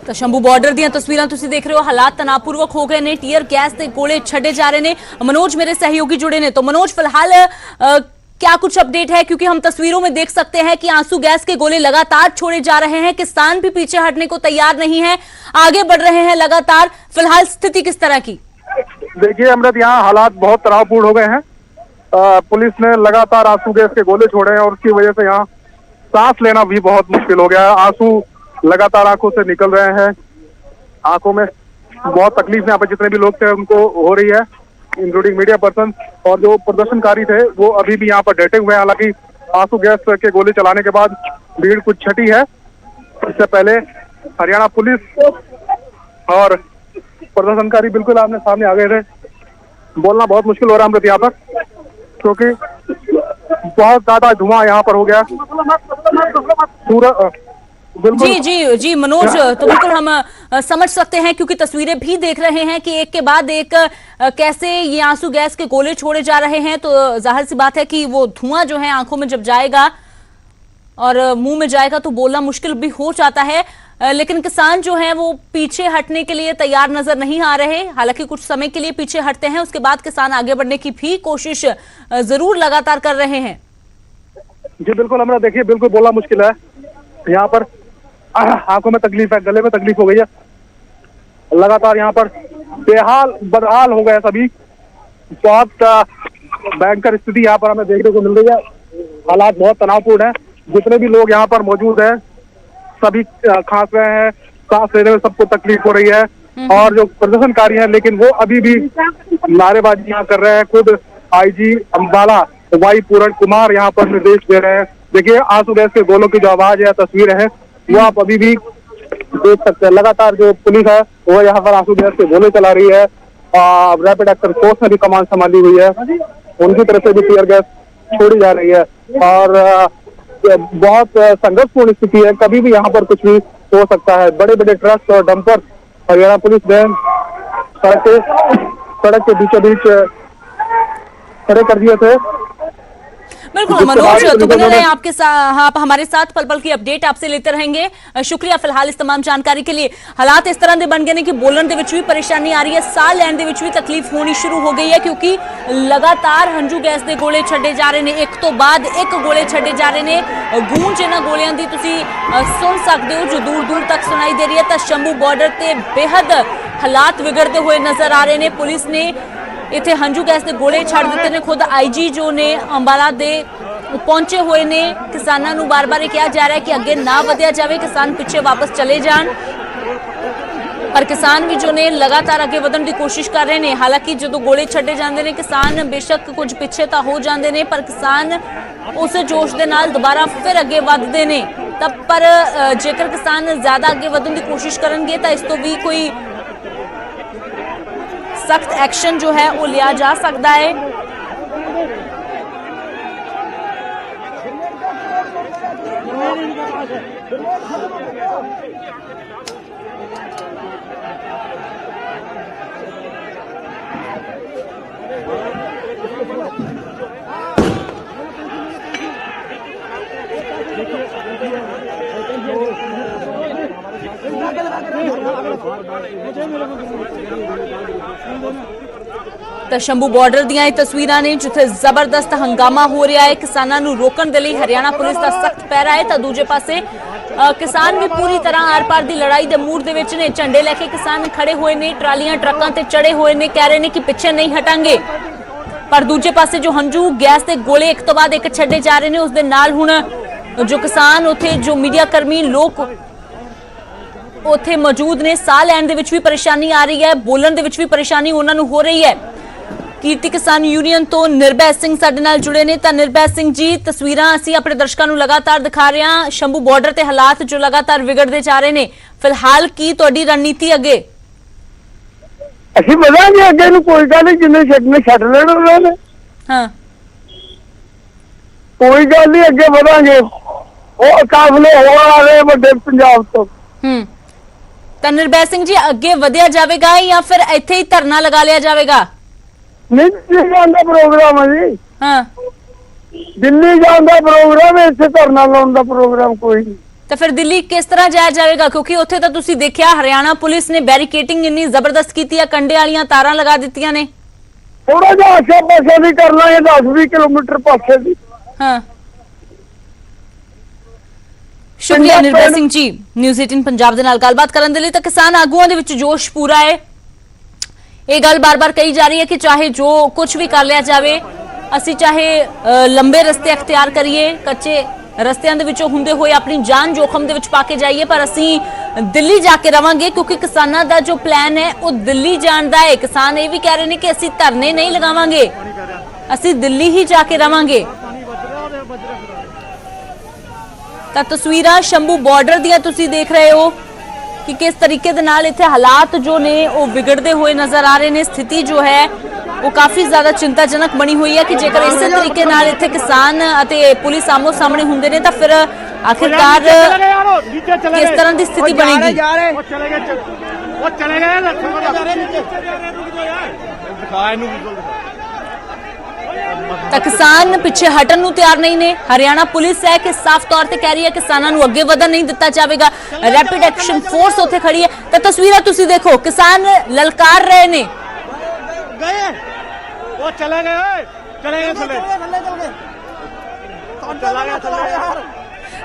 ਤਾਂ ਸ਼ੰਭੂ ਬਾਰਡਰ ਦੀਆਂ ਤਸਵੀਰਾਂ ਤੁਸੀਂ ਦੇਖ ਰਹੇ ਹੋ। ਹਾਲਾਤ ਤਣਾਅਪੂਰਵਕ ਹੋ ਗਏ ਨੇ, ਟੀਅਰ ਗੈਸ ਦੇ ਗੋਲੇ ਛੱਡੇ ਜਾ रहे ने। मनोज मेरे सहयोगी जुड़े ने। तो मनोज, फिलहाल क्या कुछ अपडेट है? क्योंकि हम तस्वीरों में देख सकते हैं कि आंसू गैस के गोले लगातार छोड़े जा रहे हैं, किसान भी पीछे हटने को तैयार नहीं है, आगे बढ़ रहे हैं लगातार। फिलहाल स्थिति किस तरह की? देखिए अमृत, यहाँ हालात बहुत तनावपूर्ण हो गए हैं। पुलिस ने लगातार आंसू गैस के गोले छोड़े हैं और उसकी वजह से यहाँ सांस लेना भी बहुत मुश्किल हो गया है। आंसू लगातार आंखों से निकल रहे हैं, आंखों में बहुत तकलीफ यहाँ पर जितने भी लोग थे उनको हो रही है, इंक्लूडिंग मीडिया पर्सन। और जो प्रदर्शनकारी थे वो अभी भी यहाँ पर डटे हुए हैं। हालांकि आंसू गैस के गोले चलाने के बाद भीड़ कुछ छटी है। इससे पहले हरियाणा पुलिस और प्रदर्शनकारी बिल्कुल आमने सामने आ गए थे। बोलना बहुत मुश्किल हो रहा है अमृत यहाँ पर, क्योंकि बहुत ज्यादा धुआं यहाँ पर हो गया। जी मनोज, तो बिल्कुल हम समझ सकते हैं, क्योंकि तस्वीरें भी देख रहे हैं कि एक के बाद एक कैसे ये आंसू गैस के गोले छोड़े जा रहे हैं। तो जाहिर सी बात है कि वो धुआं जो है आंखों में जब जाएगा और मुंह में जाएगा तो बोलना मुश्किल भी हो जाता है। लेकिन किसान जो हैं वो पीछे हटने के लिए तैयार नजर नहीं आ रहे। हालांकि कुछ समय के लिए पीछे हटते हैं, उसके बाद किसान आगे बढ़ने की भी कोशिश जरूर लगातार कर रहे हैं। जी बिल्कुल अमरा, देखिए बिल्कुल बोलना मुश्किल है। यहाँ पर आंखों में तकलीफ है, गले में तकलीफ हो गई है। लगातार यहाँ पर बेहाल बदहाल हो गए सभी। बहुत भयंकर स्थिति यहाँ पर हमें देखने को मिल रही है। हालात बहुत तनावपूर्ण है। जितने भी लोग यहाँ पर मौजूद हैं सभी खांस रहे हैं, सांस लेने में सबको तकलीफ हो रही है। और जो प्रदर्शनकारी हैं लेकिन वो अभी भी नारेबाजी यहाँ कर रहे हैं। खुद आईजी अंबाला वाई पूरण कुमार यहाँ पर निर्देश दे रहे हैं। देखिए आंसू गैस के गोलों की जो आवाज है, तस्वीर है, वो आप अभी भी देख सकते हैं। लगातार जो पुलिस है वो यहाँ पर आंसू गैस के गोले चला रही है। रैपिड एक्शन फोर्स ने भी कमान संभाली हुई है, उनकी तरफ से भी टीयर गैस छोड़ी जा रही है। और बहुत संघर्षपूर्ण स्थिति है, कभी भी यहाँ पर कुछ भी हो सकता है। बड़े बड़े ट्रक और डंपर हरियाणा पुलिस वैन सड़क के बीचों बीच खड़े कर दिए थे। बिल्कुल मनोज, तो बने रहें आपके साथ, आप हमारे साथ पल पल की अपडेट आपसे लेते रहेंगे। शुक्रिया फिलहाल इस तमाम जानकारी के लिए। हालात इस तरह के बन गए ने कि बोलन दे विच भी परेशानी आ रही है, साह लैण दे विच भी तकलीफ होनी शुरू हो गई है, क्योंकि लगातार हंझू गैस के गोले छड्डे जा रहे हैं, एक तो बाद एक गोले छड्डे जा रहे हैं। गूंज इन्हां गोलियां दी तुसीं सुन सकते हो जो दूर दूर तक सुनाई दे रही है। तो शंभू बॉर्डर ते बेहद हालात विगड़ते हुए नजर आ रहे हैं। पुलिस ने इत्थे हंझू गैस के गोले छड़ दिते ने। खुद IG जो ने अंबाला दे पहुंचे हुए ने। किसानों को बार बार कहा जा रहा है कि अगे ना वधिया जाए, किसान पिछे वापस चले जान, पर किसान भी जो ने लगातार अगे वधन की कोशिश कर रहे हैं। हालांकि जो गोले छड्डे जाते हैं, किसान बेशक कुछ पिछे तो हो जाते हैं, पर किसान उस जोश के नाल दोबारा फिर अगे वधदे ने। तब पर जेकर किसान ज्यादा अगे वधन की कोशिश करेंगे तो इस तो भी कोई सख्त एक्शन जो है वो लिया जा सकता है। तो शंभू बॉर्डर दियां तस्वीरां ने जिथे जबरदस्त हंगामा हो रहा है। किसानों को रोकने के लिए हरियाणा पुलिस का सख्त पैरा है, तो दूजे पासे किसान भी पूरी तरह आर पार की लड़ाई के मूड दे विच ने। झंडे लैके किसान खड़े हुए ने, ट्रालियां ट्रकों ते चढ़े हुए ने, कह रहे हैं कि पिछे नहीं हटांगे। पर दूजे पासे जो हंझू गैस के गोले एक तो बाद एक छड्डे जा रहे हैं, उस दे नाल हुण जो किसान उथे जो मीडिया कर्मी लोग उथे मौजूद ने, साह लैण दे विच भी परेशानी आ रही है, बोलन दे विच भी परेशानी उन्हां नूं हो रही है। कीर्ति किसान यूनियन तो निर्भय सिंह साडे नाल जुड़े ने। तां निर्भय सिंह जी, तस्वीरां असीं अपने दर्शकां नूं लगातार दिखा रहे हां, शंभू बॉर्डर ते हालात जो लगातार विगड़ते जा रहे ने, फिलहाल की तुहाडी रणनीति अगे? ਅਸੀਂ ਵਧਾਂਗੇ ਅੱਗੇ ਨੂੰ, ਕੋਈ ਗੱਲ ਨਹੀਂ, ਜਿੰਨੇ ਛੱਡਣੇ ਛੱਡ ਲੈਣ ਉਹਨਾਂ ਨੇ। ਹਾਂ, ਕੋਈ ਗੱਲ ਨਹੀਂ, ਅੱਗੇ ਵਧਾਂਗੇ। ਉਹ ਕਾਫਲੇ ਹੋਰ ਆ ਰਹੇ ਵੱਡੇ ਪੰਜਾਬ ਤੋਂ। ਤਾਂ ਨਿਰਭੈ ਸਿੰਘ ਜੀ, ਅੱਗੇ ਵਧਿਆ ਜਾਵੇਗਾ ਜਾਂ ਫਿਰ ਇੱਥੇ ਹੀ ਧਰਨਾ ਲਗਾ ਲਿਆ ਜਾਵੇਗਾ? ਨਹੀਂ, ਦਿੱਲੀ ਜਾਣ ਦਾ ਪ੍ਰੋਗਰਾਮ ਹੈ ਜੀ। ਹਾਂ, ਦਿੱਲੀ ਜਾਣ ਦਾ ਪ੍ਰੋਗਰਾਮ ਹੈ, ਇੱਥੇ ਧਰਨਾ ਲਾਉਣ ਦਾ ਪ੍ਰੋਗਰਾਮ ਕੋਈ ਨਹੀਂ। तो फिर दिल्ली किस तरह जाया जाएगा? क्योंकि उत्थे तो तुसी देखिया हरियाणा पुलिस ने बैरिकेटिंग इन्नी जबरदस्त की है, कंडे वालियां तारां लगा दित्तियां ने। थोड़ा जिहा आसे पासे भी कर लांगे, 10-20 किलोमीटर पासे भी। हाँ, शुक्रिया निर्भय सिंह जी न्यूज़ 18 पंजाब दे नाल गलबात करन दे लई। तो किसान आगूआं दे विच जोश पूरा है। ये गल बार बार कही जा रही है कि चाहे जो कुछ भी कर लिया जाए, असी चाहे लंबे रस्ते अख्तियार करिए, कच्चे रस्तियां दे विचों हुंदे होए अपनी जान जोखम दे विच पा के जाइए, पर असी दिल्ली जाके रवांगे, क्योंकि किसानां दा जो प्लान है वो दिल्ली जाण दा है। किसान ये भी कह रहे हैं कि असी धरने नहीं लगावांगे, असी दिल्ली ही जाके रवांगे। तां तस्वीरां शंभू बॉर्डर दियां तुसीं देख रहे हो कि किस तरीके दे नाल इत्थे हालात जो ने वो बिगड़ते हुए नजर आ रहे हैं। स्थिति जो है वो काफी ज्यादा चिंताजनक बनी हुई है कि जेकर इस तरीके नाल इत्थे किसान अते पुलिस आमो सामने हुंदे ने, तां फिर आखिरकार किस तरह की स्थिति बनेगी? तो किसान पिछे हटन नूं तैयार नहीं ने। हरियाणा पुलिस है कि साफ तौर पर कह रही है किसानों नूं अगे वधन नहीं दिता जाएगा। रैपिड एक्शन फोर्स उत्थे खड़ी है। तो तस्वीरां तुसीं देखो, किसान ललकार रहे ने। वो चले गए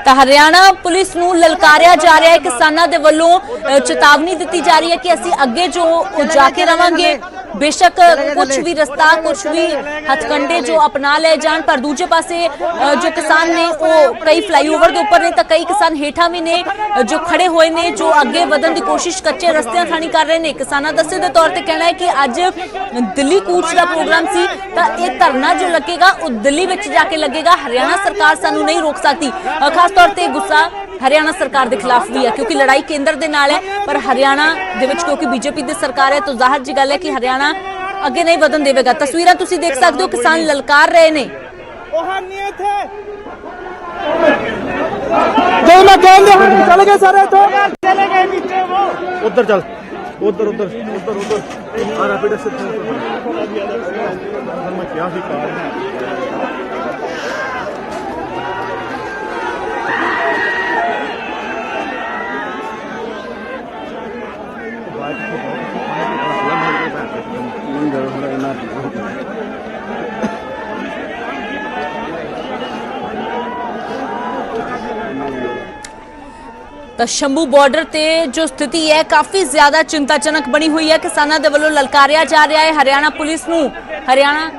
तो हरियाणा पुलिस नूं ललकारिया जा रहा है, किसानों के वल्लों चेतावनी दी जा रही है कि असीं अगे जो जाके रवांगे, बेशक कुछ भी रस्ता कुछ भी हथकंडे जो अपना ले जान, पर दूजे पासे जो किसान ने वो कई फ्लाईओवर के ऊपर ने, तो कई किसान हेठा भी ने जो खड़े हुए ने, जो अगे वधन की कोशिश कच्चे रस्तियां थानी कर रहे हैं। किसाना दस्से दे तौर पर कहना है कि अज दिल्ली कूच का प्रोग्राम सी, तो यह धरना जो लगेगा वो दिल्ली में जाके लगेगा। हरियाणा सरकार सानू नहीं रोक सकती। खास तौर पर गुस्सा हरियाणा सरकार के खिलाफ भी है, क्योंकि लड़ाई केंद्र के नाल है, पर हरियाणा दे विच क्योंकि बीजेपी की सरकार है, तो जाहिर जी गल है कि हरियाणा अगे नहीं वधन देवेगा। तस्वीरां तुसीं देख सकते हो, किसान ललकार रहे ने। चले गए सारे, चले गए नीचे, वो उधर चल, उधर उधर उधर उधर रैपिड से क्या ਤਾਂ ਸ਼ੰਭੂ ਬਾਰਡਰ ਤੇ ਜੋ ਸਥਿਤੀ ਹੈ ਕਾਫੀ ਜ਼ਿਆਦਾ ਚਿੰਤਾਜਨਕ ਬਣੀ ਹੋਈ ਹੈ। ਕਿਸਾਨਾਂ ਦੇ ਵੱਲੋਂ ਲਲਕਾਰਿਆ ਜਾ ਰਿਹਾ ਹੈ ਹਰਿਆਣਾ ਪੁਲਿਸ ਨੂੰ, ਹਰਿਆਣਾ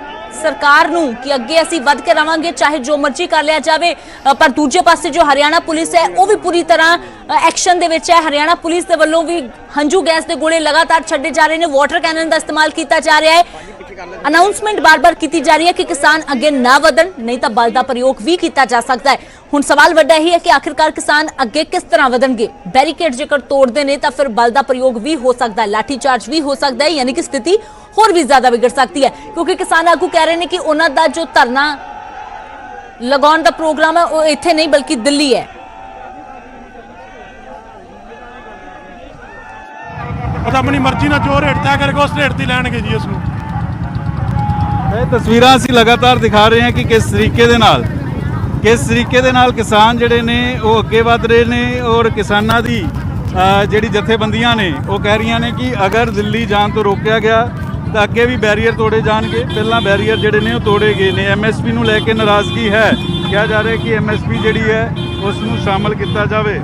ਸਰਕਾਰ ਨੂੰ ਕਿ ਅੱਗੇ ਅਸੀਂ ਵੱਧ ਕੇ ਰਵਾਂਗੇ ਚਾਹੇ ਜੋ ਮਰਜ਼ੀ ਕਰ ਲਿਆ ਜਾਵੇ। ਪਰ ਦੂਜੇ ਪਾਸੇ ਜੋ ਹਰਿਆਣਾ ਪੁਲਿਸ ਹੈ ਉਹ ਵੀ ਪੂਰੀ ਤਰ੍ਹਾਂ ਐਕਸ਼ਨ ਦੇ ਵਿੱਚ ਹੈ। ਹਰਿਆਣਾ ਪੁਲਿਸ ਦੇ ਵੱਲੋਂ ਵੀ ਹੰਝੂ ਗੈਸ ਦੇ ਗੋਲੇ ਲਗਾਤਾਰ ਛੱਡੇ ਜਾ ਰਹੇ ਨੇ, ਵਾਟਰ ਕੈਨਨ ਦਾ ਇਸਤੇਮਾਲ ਕੀਤਾ ਜਾ ਰਿਹਾ ਹੈ। ਅਨਾਉਂਸਮੈਂਟ ਬਾਰ-ਬਾਰ ਕੀਤੀ ਜਾ ਰਹੀ ਹੈ ਕਿ ਕਿਸਾਨ ਅੱਗੇ ਨਾ ਵਧਣ, ਨਹੀਂ ਤਾਂ ਬਲ ਦਾ ਪ੍ਰਯੋਗ ਵੀ ਕੀਤਾ ਜਾ ਸਕਦਾ ਹੈ। ਹੁਣ ਸਵਾਲ ਵੱਡਾ ਇਹ ਹੈ ਕਿ ਆਖਿਰਕਾਰ ਕਿਸਾਨ ਅੱਗੇ ਕਿਸ ਤਰ੍ਹਾਂ ਵਧਣਗੇ। ਬੈਰੀਕੇਡ ਜੇਕਰ ਤੋੜਦੇ ਨੇ ਤਾਂ ਫਿਰ ਬਲ ਦਾ ਪ੍ਰਯੋਗ ਵੀ ਹੋ ਸਕਦਾ ਹੈ, ਲਾਠੀ ਚਾਰਜ ਵੀ ਹੋ ਸਕਦਾ ਹੈ, ਯਾਨੀ ਕਿ ਸਥਿਤੀ ਹੋਰ ਵੀ ਜ਼ਿਆਦਾ ਵਿਗੜ ਸਕਦੀ ਹੈ। ਕਿਉਂਕਿ ਕਿਸਾਨ ਆਗੂ ਕਹਿ ਰਹੇ ਨੇ ਕਿ ਉਹਨਾਂ ਦਾ ਜੋ ਧਰਨਾ ਲਗਾਉਣ ਦਾ ਪ੍ਰੋਗਰਾਮ ਹੈ ਉਹ ਇੱਥੇ ਨਹੀਂ ਬਲਕਿ ਦਿੱਲੀ ਹੈ। अपनी मर्जी ना जो रेट तय करके उस रेट दी लैणगे जी इसनूं। ਇਹ ਤਸਵੀਰਾਂ ਅਸੀਂ ਲਗਾਤਾਰ ਦਿਖਾ ਰਹੇ ਹਾਂ ਕਿ ਕਿਸ ਤਰੀਕੇ ਦੇ ਨਾਲ ਕਿਸਾਨ ਜਿਹੜੇ ਨੇ ਉਹ ਅੱਗੇ ਵਧ ਰਹੇ ਨੇ ਔਰ ਕਿਸਾਨਾਂ ਦੀ ਜਿਹੜੀ ਜਥੇਬੰਦੀਆਂ ਨੇ ਉਹ ਕਹਿ ਰਹੀਆਂ ਨੇ ਕਿ ਅਗਰ ਦਿੱਲੀ ਜਾਣ ਤੋਂ ਰੋਕਿਆ ਗਿਆ ਤਾਂ ਅੱਗੇ ਵੀ ਬੈਰੀਅਰ ਤੋੜੇ ਜਾਣਗੇ। ਪਹਿਲਾਂ ਬੈਰੀਅਰ ਜਿਹੜੇ ਨੇ ਉਹ ਤੋੜੇ ਗਏ ਨੇ। ਐਮਐਸਪੀ ਨੂੰ ਲੈ ਕੇ ਨਾਰਾਜ਼ਗੀ ਹੈ, ਕਿਹਾ ਜਾ ਰਿਹਾ ਕਿ ਐਮਐਸਪੀ ਜਿਹੜੀ ਹੈ ਉਸ ਨੂੰ ਸ਼ਾਮਲ ਕੀਤਾ ਜਾਵੇ।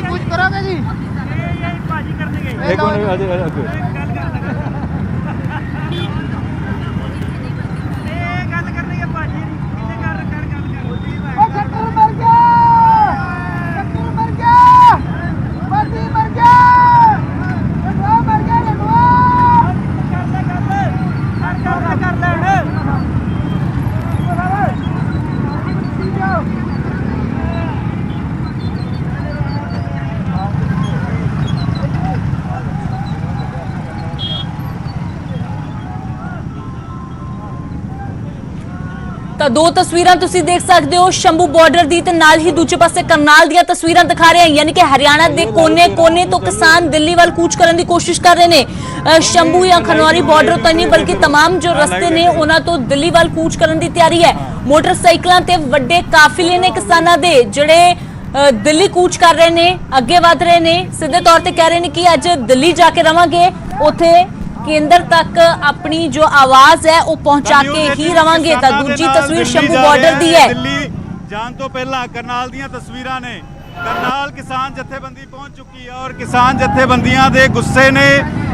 कुछ करोगे जी एक मिनट ਤਾਂ ਦੋ ਤਸਵੀਰਾਂ ਤੁਸੀਂ ਦੇਖ ਸਕਦੇ ਹੋ ਸ਼ੰਭੂ ਬਾਰਡਰ ਦੀ ਤੇ ਨਾਲ ਹੀ ਦੂਜੇ ਪਾਸੇ ਕਰਨਾਲ ਦੀਆਂ ਤਸਵੀਰਾਂ ਦਿਖਾ ਰਹੇ ਹਾਂ। ਯਾਨੀ ਕਿ ਹਰਿਆਣਾ ਦੇ ਕੋਨੇ-ਕੋਨੇ ਤੋਂ ਕਿਸਾਨ ਦਿੱਲੀ ਵੱਲ ਕੂਚ ਕਰਨ ਦੀ ਕੋਸ਼ਿਸ਼ ਕਰ ਰਹੇ ਨੇ। ਸ਼ੰਭੂ ਜਾਂ ਖਨੌਰੀ ਬਾਰਡਰ ਤੋਂ ਨਹੀਂ ਬਲਕਿ तमाम ਜੋ ਰਸਤੇ ਨੇ ਉਹਨਾਂ ਤੋਂ ਦਿੱਲੀ ਵੱਲ ਕੂਚ ਕਰਨ ਦੀ ਤਿਆਰੀ ਹੈ। ਮੋਟਰਸਾਈਕਲਾਂ ਤੇ ਵੱਡੇ ਕਾਫਿਲੇ ਨੇ ਕਿਸਾਨਾਂ ਦੇ ਜਿਹੜੇ ਦਿੱਲੀ ਕੂਚ ਕਰ ਰਹੇ ਨੇ, ਅੱਗੇ ਵਧ ਰਹੇ ਨੇ। ਸਿੱਧੇ ਤੌਰ ਤੇ ਕਹਿ ਰਹੇ ਨੇ ਕਿ ਅੱਜ ਦਿੱਲੀ ਜਾ ਕੇ ਰਵਾਂਗੇ, ਉੱਥੇ केंद्र तक अपनी जो आवाज है वो पहुंचा के ही रवांगे। तो दूसरी तस्वीर शंभू बॉर्डर दी है। दिल्ली जान तो पहला करनाल ਦੀਆਂ ਤਸਵੀਰਾਂ ਨੇ। करनाल किसान जथेबंदी पहुंच चुकी है और किसान जथेबंदियां दे गुस्से ने,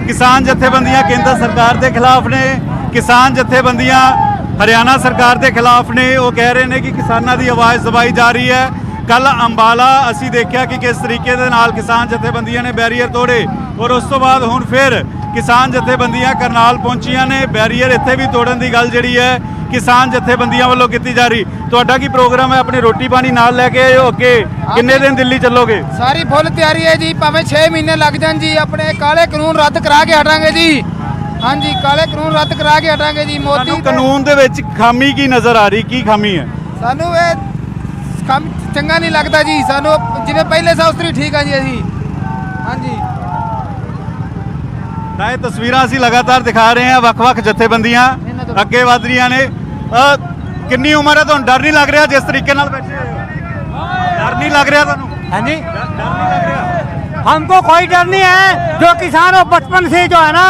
किसान जथेबंदियां केंद्र सरकार के खिलाफ ने, किसान जथेबंदियां हरियाणा सरकार के खिलाफ ने। वो कह रहे हैं कि किसानों की आवाज़ दबाई जा रही है। कल अंबाला असी देखा कि किस तरीके दे नाल किसान जथेबंदियां ने बैरीयर तोड़े और उस तो बाद हुण फिर किसान जथेबंदियां करनाल पहुंचियां ने। बैरीयर इत्थे भी तोड़न की गल जिहड़ी है किसान जथेबंदियां वालों की जा रही। तुहाडा की प्रोग्राम है? अपनी रोटी पानी नाल लैके आए हो? अगे किन्ने दिन दिल्ली चलोगे? सारी फुल तैयारी है जी, भावें 6 महीने लग जान जी। अपने काले कानून रद्द करा के हटांगे जी। हाँ जी, काले कानून रद्द करा के हटांगे जी। मोदी कानून दे विच खामी की नज़र आ रही? की खामी है? सानू काम चंगा नहीं लगता जी। सानू जिवें पहले सा उस तरह ठीक है जी असी। हाँ जी, ਇਹ ਤਸਵੀਰਾਂ ਅਸੀਂ ਲਗਾਤਾਰ ਦਿਖਾ ਰਹੇ ਹਾਂ। ਵੱਖ-ਵੱਖ ਜਥੇਬੰਦੀਆਂ ਅੱਗੇ ਵਧ ਰਹੀਆਂ ਨੇ। ਕਿੰਨੀ ਉਮਰ ਹੈ ਤੁਹਾਨੂੰ? ਡਰ ਨਹੀਂ ਲੱਗ ਰਿਹਾ ਜਿਸ ਤਰੀਕੇ ਨਾਲ ਬੈਠੇ ਹੋ? डर नहीं लग रहा ਤੁਹਾਨੂੰ? हाँ जी, डर नहीं लग रहा? हमको कोई डर नहीं है। जो किसान वो बचपन से जो है ना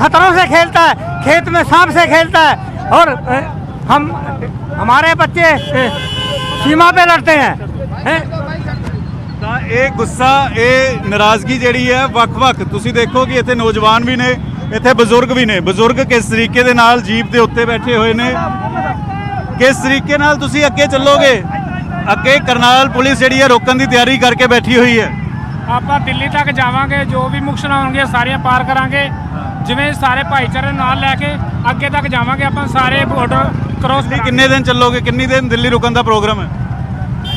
खतरों से खेलता है, खेत में सांप से खेलता है और हमारे बच्चे सीमा पे लड़ते हैं। ਤਾਂ ਇਹ ਗੁੱਸਾ, ਇਹ ਨਾਰਾਜ਼ਗੀ ਜਿਹੜੀ ਹੈ ਵੱਖ-ਵੱਖ ਤੁਸੀਂ ਦੇਖੋ ਕਿ ਇੱਥੇ ਨੌਜਵਾਨ ਵੀ ਨੇ, ਇੱਥੇ ਬਜ਼ੁਰਗ ਵੀ ਨੇ। ਬਜ਼ੁਰਗ ਕਿਸ ਤਰੀਕੇ ਦੇ ਨਾਲ ਜੀਪ ਦੇ ਉੱਤੇ ਬੈਠੇ ਹੋਏ ਨੇ। ਕਿਸ ਤਰੀਕੇ ਨਾਲ ਤੁਸੀਂ ਅੱਗੇ ਚੱਲੋਗੇ? ਅੱਗੇ ਕਰਨਾਲ ਪੁਲਿਸ ਜਿਹੜੀ ਹੈ ਰੋਕਣ ਦੀ ਤਿਆਰੀ ਕਰਕੇ ਬੈਠੀ ਹੋਈ ਹੈ। ਆਪਾਂ ਦਿੱਲੀ ਤੱਕ ਜਾਵਾਂਗੇ, ਜੋ ਵੀ ਮੁਕਸ਼ਲਾਂ ਹੋਣਗੀਆਂ ਸਾਰੀਆਂ ਪਾਰ ਕਰਾਂਗੇ। ਜਿਵੇਂ ਸਾਰੇ ਭਾਈਚਾਰੇ ਨਾਲ ਲੈ ਕੇ ਅੱਗੇ ਤੱਕ ਜਾਵਾਂਗੇ। ਆਪਾਂ ਸਾਰੇ ਬਾਰਡਰ ਕ੍ਰੋਸ ਕਰਾਂਗੇ। ਕਿੰਨੇ ਦਿਨ ਚੱਲੋਗੇ? ਕਿੰਨੀ ਦਿਨ ਦਿੱਲੀ ਰੁਕਣ ਦਾ ਪ੍ਰੋਗਰਾਮ ਹੈ?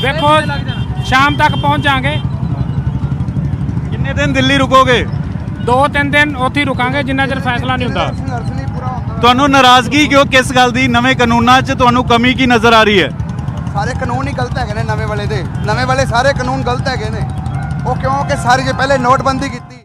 ਦੇਖੋ शाम तक पहुंच जाएंगे। कितने दिन दिल्ली रुकोगे? 2-3 दिन उत्थे ही रुकांगे जिन्ना चਿਰ फैसला नहीं ਹੁੰਦਾ। ਤੁਹਾਨੂੰ ਨਾਰਾਜ਼ਗੀ ਕਿਉਂ? ਕਿਸ ਗੱਲ ਦੀ? ਨਵੇਂ ਕਾਨੂੰਨਾਂ 'ਚ ਤੁਹਾਨੂੰ ਕਮੀ ਕੀ ਨਜ਼ਰ ਆ ਰਹੀ ਹੈ? ਸਾਰੇ ਕਾਨੂੰਨ ਹੀ ਗਲਤ ਹੈਗੇ ਨੇ। ਨਵੇਂ ਵਾਲੇ ਸਾਰੇ ਕਾਨੂੰਨ ਗਲਤ ਹੈਗੇ ਨੇ। ਉਹ ਕਿਉਂਕਿ ਸਾਰੀ ਜੇ ਪਹਿਲੇ ਨੋਟਬੰਦੀ ਕੀਤੀ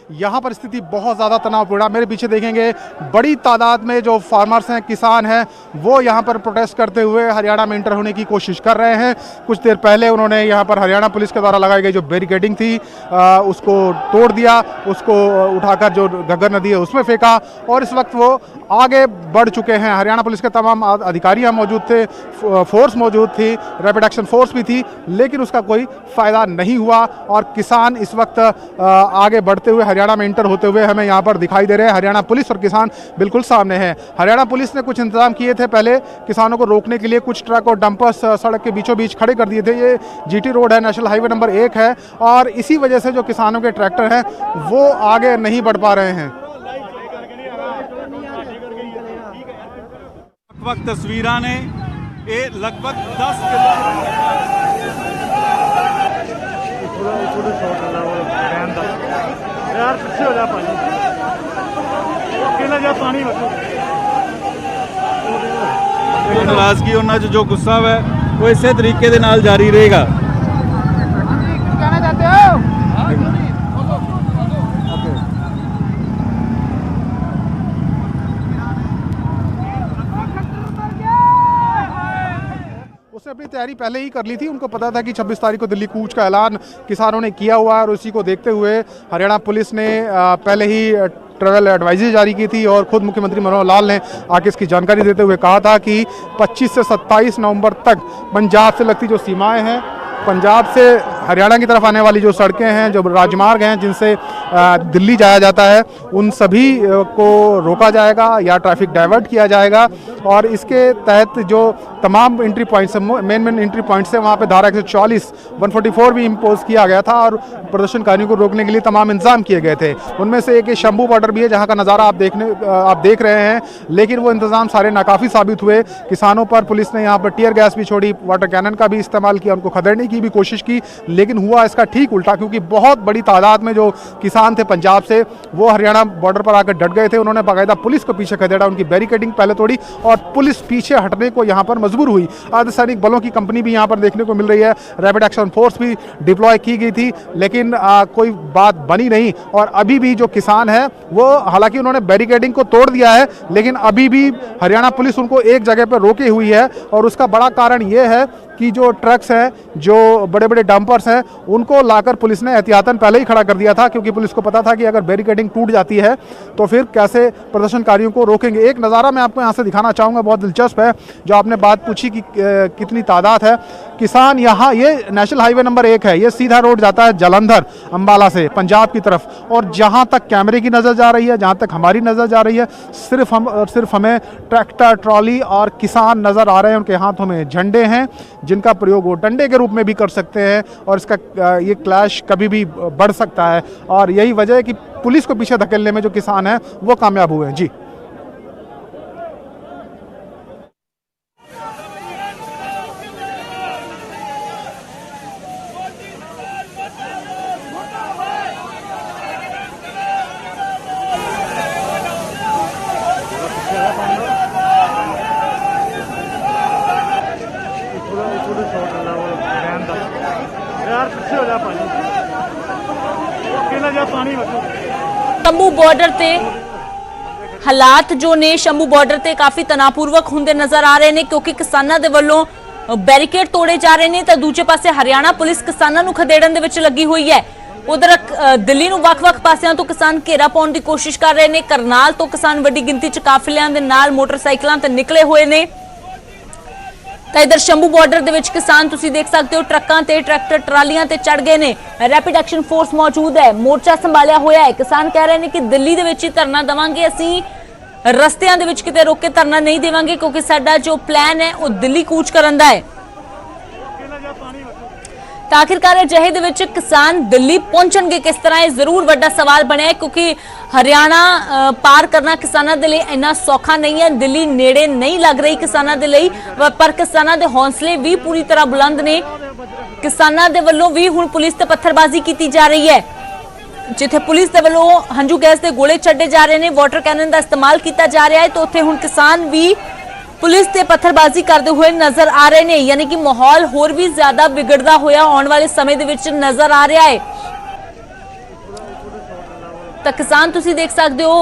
यहाँ पर स्थिति बहुत ज़्यादा तनावपूर्ण। मेरे पीछे देखेंगे बड़ी तादाद में जो फार्मर्स हैं, किसान हैं, वो यहाँ पर प्रोटेस्ट करते हुए हरियाणा में इंटर होने की कोशिश कर रहे हैं। कुछ देर पहले उन्होंने यहाँ पर हरियाणा पुलिस के द्वारा लगाई गई जो बैरिकेडिंग थी उसको तोड़ दिया, उसको उठाकर जो घग्गर नदी है उसमें फेंका, और इस वक्त वो आगे बढ़ चुके हैं। हरियाणा पुलिस के तमाम अधिकारी यहाँ मौजूद थे, फोर्स मौजूद थी, रैपिड एक्शन फोर्स भी थी, लेकिन उसका कोई फ़ायदा नहीं हुआ और किसान इस वक्त आगे बढ़ते हुए हरियाणा में इंटर होते हुए हमें यहाँ पर दिखाई दे रहे हैं। हरियाणा पुलिस और किसान बिल्कुल सामने हैं। हरियाणा पुलिस ने कुछ इंतजाम किए थे पहले किसानों को रोकने के लिए, कुछ ट्रक और डंपर्स सड़क के बीचों बीच खड़े कर दिए थे। ये जीटी रोड है, नेशनल हाईवे नंबर 1 है, और इसी वजह से जो किसानों के ट्रैक्टर हैं वो आगे नहीं बढ़ पा रहे हैं। वक्त तस्वीरां ने ये लगभग 10 नाराजगी होना जो गुस्सा है वो इस तरीके दे नाल जारी रहेगा। कहना चाहते हो? उसने अपनी तैयारी पहले ही कर ली थी। उनको पता था कि 26 तारीख को दिल्ली कूच का ऐलान किसानों ने किया हुआ है, और उसी को देखते हुए हरियाणा पुलिस ने पहले ही ट्रैवल एडवाइजरी जारी की थी, और खुद मुख्यमंत्री मनोहर लाल ने आके इसकी जानकारी देते हुए कहा था कि 25 से 27 नवंबर तक पंजाब से लगती जो सीमाएं हैं, पंजाब से हरियाणा की तरफ आने वाली जो सड़कें हैं, जो राजमार्ग हैं जिनसे दिल्ली जाया जाता है, उन सभी को रोका जाएगा या ट्रैफिक डाइवर्ट किया जाएगा। और इसके तहत जो तमाम entry points main entry points है वहाँ पे धारा 144, 144 भी इम्पोज किया गया था, और प्रदर्शनकारियों को रोकने के लिए तमाम इंतजाम किए गए थे। उनमें से एक शंभू बॉर्डर भी है जहाँ का नज़ारा आप देख रहे हैं, लेकिन वो इंतजाम सारे नाकाफ़ी साबित हुए। किसानों पर पुलिस ने यहाँ पर टीयर गैस भी छोड़ी, वाटर कैनन का भी इस्तेमाल किया, उनको खदेड़ने की भी कोशिश की, लेकिन हुआ इसका ठीक उल्टा, क्योंकि बहुत बड़ी तादाद में जो किसान थे पंजाब से वो हरियाणा बॉर्डर पर आकर डट गए थे। उन्होंने बाकायदा पुलिस को पीछे खदेड़ा, उनकी बैरिकेडिंग पहले तोड़ी, और पुलिस पीछे हटने को यहाँ पर मजबूर हुई। अर्धसैनिक बलों की कंपनी भी यहाँ पर देखने को मिल रही है, रैपिड एक्शन फोर्स भी डिप्लॉय की गई थी, लेकिन कोई बात बनी नहीं। और अभी भी जो किसान है वो, हालांकि उन्होंने बैरिकेडिंग को तोड़ दिया है, लेकिन अभी भी हरियाणा पुलिस उनको एक जगह पर रोके हुई है, और उसका बड़ा कारण ये है कि जो ट्रक्स हैं, जो बड़े बड़े डंपर्स हैं, उनको लाकर पुलिस ने एहतियातन पहले ही खड़ा कर दिया था, क्योंकि पुलिस को पता था कि अगर बैरिकेडिंग टूट जाती है तो फिर कैसे प्रदर्शनकारियों को रोकेंगे। एक नज़ारा मैं आपको यहाँ से दिखाना चाहूँगा, बहुत दिलचस्प है। जो आपने बात पूछी कि कितनी तादाद है, किसान यहाँ, ये नेशनल हाईवे नंबर 1 है, ये सीधा रोड जाता है जालंधर अम्बाला से पंजाब की तरफ, और जहाँ तक कैमरे की नज़र जा रही है, जहाँ तक हमारी नज़र जा रही है, सिर्फ हमें ट्रैक्टर, ट्रॉली और किसान नज़र आ रहे हैं। उनके हाथों में झंडे हैं जिनका प्रयोग वो डंडे के रूप में भी कर सकते हैं, और इसका ये क्लैश कभी भी बढ़ सकता है, और यही वजह है कि पुलिस को पीछे धकेलने में जो किसान हैं वो कामयाब हुए हैं। जी, शंभू बॉर्डर ते हालात जो ने शंभू बॉर्डर ते काफी तनावपूर्वक होंदे नजर आ रहे ने, क्योंकि किसानां दे वल्लों बैरिकेड तोड़े जा रहे ने, तो दूजे पासे हरियाणा पुलिस किसानां नूं खदेड़न दे विच लगी हुई है। उधर दिल्ली नूं वख-वख पासियां तो किसान घेरा पाउण दी कोशिश कर रहे ने। करनाल तो किसान वड्डी गिनती च काफिलियां दे नाल मोटरसाइकिलां ते निकले हुए ने। तो इधर शंभू बॉर्डर दे विच किसान तुसीं देख सकते हो ट्रक्कां ते ट्रैक्टर ट्रालियां ते चढ़ गए ने। रैपिड एक्शन फोर्स मौजूद है, मोर्चा संभालिया होया है। किसान कह रहे हैं कि दिल्ली दे विच ही धरना देवांगे, असीं रस्तियां दे विच किते रोक के धरना नहीं देवांगे, क्योंकि साडा जो प्लान है वो दिल्ली कूच करन दा है। तो आखिरकार अजिहे दे विच किसान दिल्ली पहुंचणगे किस तरह, ये जरूर वड्डा सवाल बनिया है, क्योंकि हरियाणा पार करना किसानां दे लई इन्ना सौखा नहीं है। दिल्ली नेड़े नहीं लग रही किसानां दे लई, पर किसानां दे हौसले भी पूरी तरह बुलंद ने। किसानां दे वल्लों भी हुण पुलिस ते पत्थरबाजी की जा रही है, जिथे पुलिस दे वल्लों हंझू गैस दे गोले छड्डे जा रहे हैं, वाटर कैनन का इस्तेमाल किया जा रहा है, तो उत्थे हुण किसान भी पुलिस ते पत्थरबाजी करते हुए नजर आ रहे हैं। यानी कि माहौल होर भी ज्यादा बिगड़दा होया आने वाले समय दे विच नजर आ रहा है। ਤਾਂ ਕਿਸਾਨ ਤੁਸੀਂ ਦੇਖ ਸਕਦੇ ਹੋ